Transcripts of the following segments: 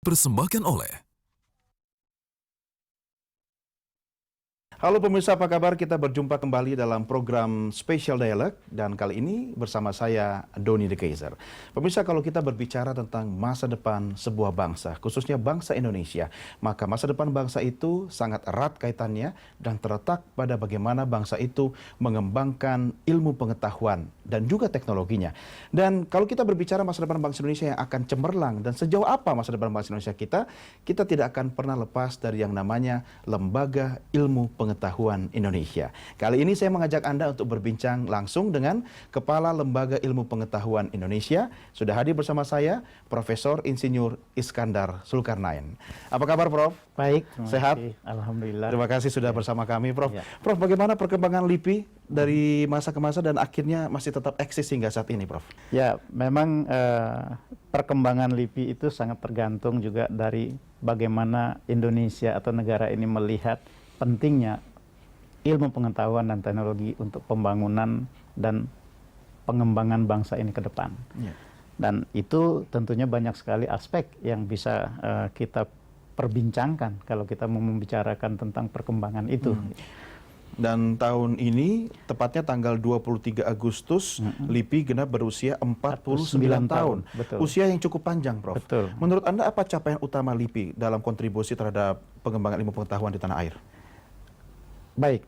dipersembahkan oleh Halo pemirsa, apa kabar? Kita berjumpa kembali dalam program Special Dialog dan kali ini bersama saya Doni De Keizer. Pemirsa, kalau kita berbicara tentang masa depan sebuah bangsa, khususnya bangsa Indonesia, maka masa depan bangsa itu sangat erat kaitannya dan terletak pada bagaimana bangsa itu mengembangkan ilmu pengetahuan dan juga teknologinya. Dan kalau kita berbicara masa depan bangsa Indonesia yang akan cemerlang dan sejauh apa masa depan bangsa Indonesia kita tidak akan pernah lepas dari yang namanya Lembaga Ilmu Pengetahuan Indonesia. Kali ini saya mengajak Anda untuk berbincang langsung dengan Kepala Lembaga Ilmu Pengetahuan Indonesia. Sudah hadir bersama saya, Profesor Insinyur Iskandar Zulkarnain. Apa kabar, Prof? Baik, sehat? Alhamdulillah. Terima kasih sudah bersama kami, Prof. Ya. Prof, bagaimana perkembangan LIPI dari masa ke masa dan akhirnya masih tetap eksis hingga saat ini, Prof? Ya, memang perkembangan LIPI itu sangat tergantung juga dari bagaimana Indonesia atau negara ini melihat pentingnya ilmu pengetahuan dan teknologi untuk pembangunan dan pengembangan bangsa ini ke depan. Ya. Dan itu tentunya banyak sekali aspek yang bisa kita perbincangkan kalau kita mau membicarakan tentang perkembangan itu. Dan tahun ini, tepatnya tanggal 23 Agustus, LIPI genap berusia 49 tahun. Betul. Usia yang cukup panjang, Prof. Betul. Menurut Anda apa capaian utama LIPI dalam kontribusi terhadap pengembangan ilmu pengetahuan di tanah air? Baik,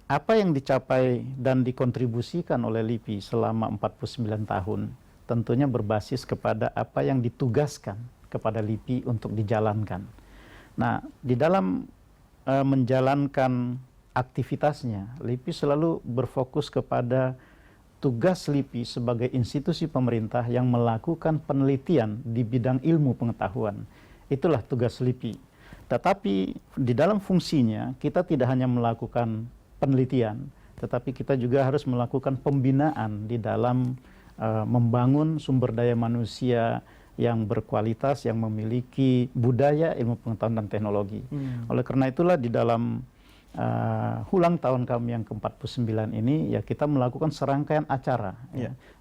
apa yang dicapai dan dikontribusikan oleh LIPI selama 49 tahun tentunya berbasis kepada apa yang ditugaskan kepada LIPI untuk dijalankan. Nah, di dalam menjalankan aktivitasnya, LIPI selalu berfokus kepada tugas LIPI sebagai institusi pemerintah yang melakukan penelitian di bidang ilmu pengetahuan. Itulah tugas LIPI. Tetapi di dalam fungsinya kita tidak hanya melakukan penelitian, tetapi kita juga harus melakukan pembinaan di dalam membangun sumber daya manusia yang berkualitas, yang memiliki budaya ilmu pengetahuan dan teknologi. Oleh karena itulah di dalam ulang tahun kami yang ke-49 ini, ya kita melakukan serangkaian acara,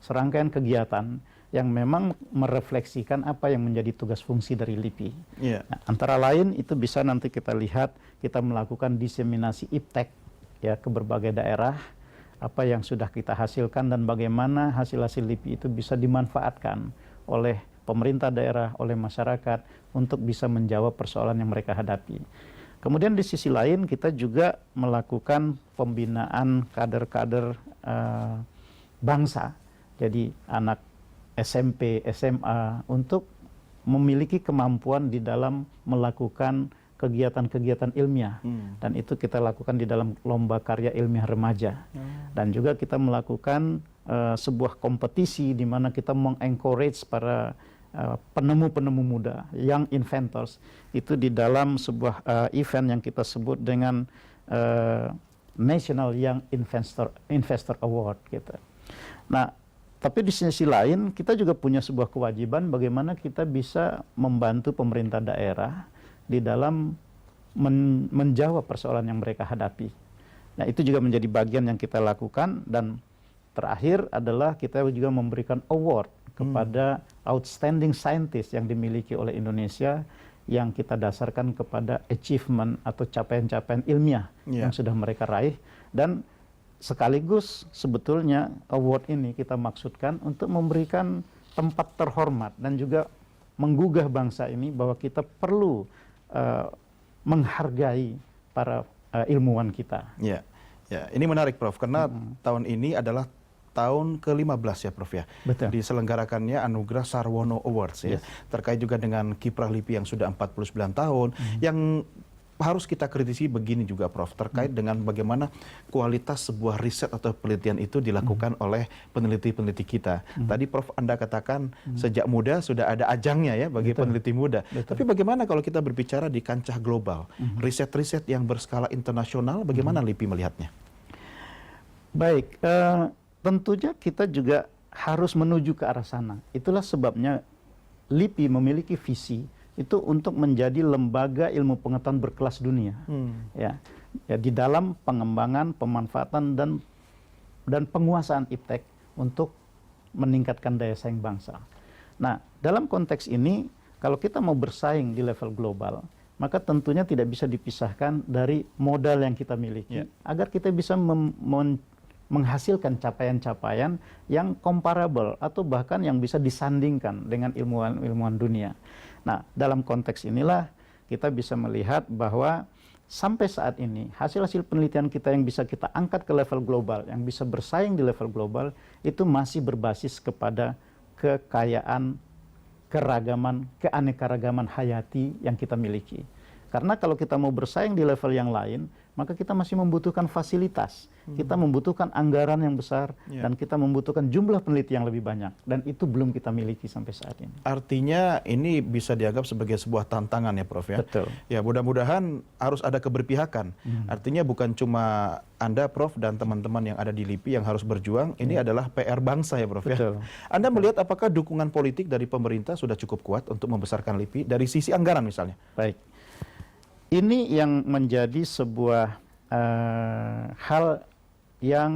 serangkaian kegiatan yang memang merefleksikan apa yang menjadi tugas fungsi dari LIPI. Nah, antara lain itu bisa nanti kita lihat, kita melakukan diseminasi iptek ya ke berbagai daerah, apa yang sudah kita hasilkan dan bagaimana hasil-hasil LIPI itu bisa dimanfaatkan oleh pemerintah daerah, oleh masyarakat untuk bisa menjawab persoalan yang mereka hadapi. Kemudian di sisi lain kita juga melakukan pembinaan kader-kader bangsa, jadi anak SMP, SMA untuk memiliki kemampuan di dalam melakukan kegiatan-kegiatan ilmiah. Dan itu kita lakukan di dalam lomba karya ilmiah remaja. Dan juga kita melakukan sebuah kompetisi di mana kita mengencourage para penemu-penemu muda, young inventors, itu di dalam sebuah event yang kita sebut dengan National Young Investor Award gitu. Nah, tapi di sisi lain kita juga punya sebuah kewajiban bagaimana kita bisa membantu pemerintah daerah di dalam menjawab persoalan yang mereka hadapi. Nah, itu juga menjadi bagian yang kita lakukan. Dan terakhir adalah kita juga memberikan award kepada outstanding scientist yang dimiliki oleh Indonesia yang kita dasarkan kepada achievement atau capaian-capaian ilmiah yang sudah mereka raih. Dan sekaligus sebetulnya award ini kita maksudkan untuk memberikan tempat terhormat dan juga menggugah bangsa ini bahwa kita perlu menghargai para ilmuwan kita. Ya, ini menarik, Prof, karena tahun ini adalah tahun ke-15 ya, Prof ya. Betul. Diselenggarakannya Anugerah Sarwono Awards ya. Terkait juga dengan kiprah LIPI yang sudah 49 tahun yang harus kita kritisi begini juga, Prof, terkait dengan bagaimana kualitas sebuah riset atau penelitian itu dilakukan oleh peneliti-peneliti kita. Tadi Prof Anda katakan sejak muda sudah ada ajangnya ya bagi peneliti muda. Tapi bagaimana kalau kita berbicara di kancah global, riset-riset yang berskala internasional, bagaimana LIPI melihatnya? Baik, tentunya kita juga harus menuju ke arah sana. Itulah sebabnya LIPI memiliki visi itu untuk menjadi lembaga ilmu pengetahuan berkelas dunia, ya di dalam pengembangan, pemanfaatan dan penguasaan iptek untuk meningkatkan daya saing bangsa. Nah, dalam konteks ini kalau kita mau bersaing di level global, maka tentunya tidak bisa dipisahkan dari modal yang kita miliki, agar kita bisa menghasilkan capaian-capaian yang comparable atau bahkan yang bisa disandingkan dengan ilmuwan-ilmuwan dunia. Nah, dalam konteks inilah kita bisa melihat bahwa sampai saat ini hasil-hasil penelitian kita yang bisa kita angkat ke level global, yang bisa bersaing di level global, itu masih berbasis kepada kekayaan, keragaman, keanekaragaman hayati yang kita miliki. Karena kalau kita mau bersaing di level yang lain, maka kita masih membutuhkan fasilitas, kita membutuhkan anggaran yang besar, dan kita membutuhkan jumlah peneliti yang lebih banyak. Dan itu belum kita miliki sampai saat ini. Artinya ini bisa dianggap sebagai sebuah tantangan ya Prof ya? Betul. Ya mudah-mudahan harus ada keberpihakan. Artinya bukan cuma Anda Prof dan teman-teman yang ada di LIPI yang harus berjuang, ini adalah PR bangsa ya Prof Betul. ya? Anda melihat apakah dukungan politik dari pemerintah sudah cukup kuat untuk membesarkan LIPI dari sisi anggaran misalnya? Baik. Ini yang menjadi sebuah hal yang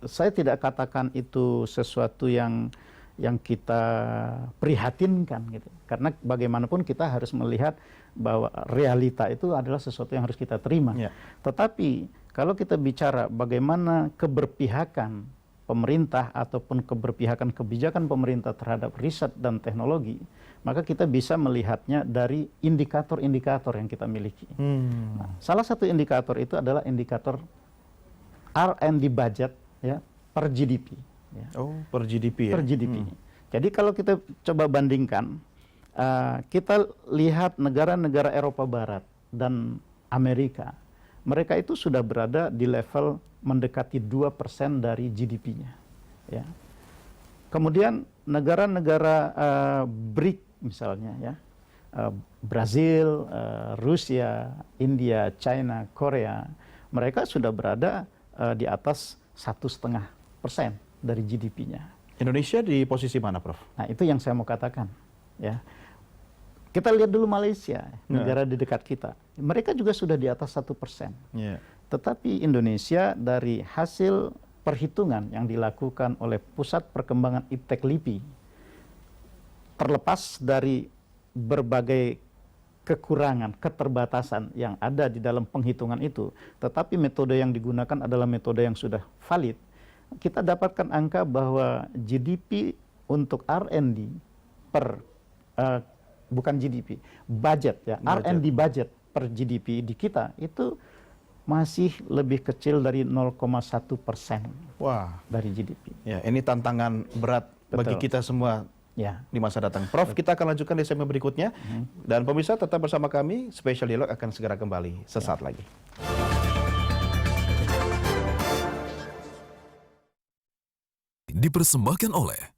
saya tidak katakan itu sesuatu yang kita prihatinkan gitu. Karena bagaimanapun kita harus melihat bahwa realita itu adalah sesuatu yang harus kita terima. Tetapi kalau kita bicara bagaimana keberpihakan pemerintah ataupun keberpihakan kebijakan pemerintah terhadap riset dan teknologi, maka kita bisa melihatnya dari indikator-indikator yang kita miliki. Nah, salah satu indikator itu adalah indikator R&D budget ya, per GDP. Ya. Oh, per GDP ya? Per GDP. Jadi kalau kita coba bandingkan, kita lihat negara-negara Eropa Barat dan Amerika, mereka itu sudah berada di level mendekati 2% dari GDP-nya. Ya. Kemudian negara-negara BRIC misalnya, ya, Brazil, Rusia, India, China, Korea, mereka sudah berada di atas 1,5% dari GDP-nya. Indonesia di posisi mana Prof? Nah itu yang saya mau katakan. Ya. Kita lihat dulu Malaysia, negara di dekat kita. Mereka juga sudah di atas 1%. Tetapi Indonesia dari hasil perhitungan yang dilakukan oleh Pusat Perkembangan Iptek LIPI, terlepas dari berbagai kekurangan, keterbatasan yang ada di dalam penghitungan itu, tetapi metode yang digunakan adalah metode yang sudah valid, kita dapatkan angka bahwa GDP untuk R&D per, bukan GDP, budget ya, R&D budget per GDP di kita itu masih lebih kecil dari 0,1% dari GDP. Ya, ini tantangan berat bagi kita semua di masa datang. Prof, kita akan lanjutkan di segmen berikutnya. Dan pemirsa tetap bersama kami, Special Dialog akan segera kembali sesaat lagi. Dipersembahkan oleh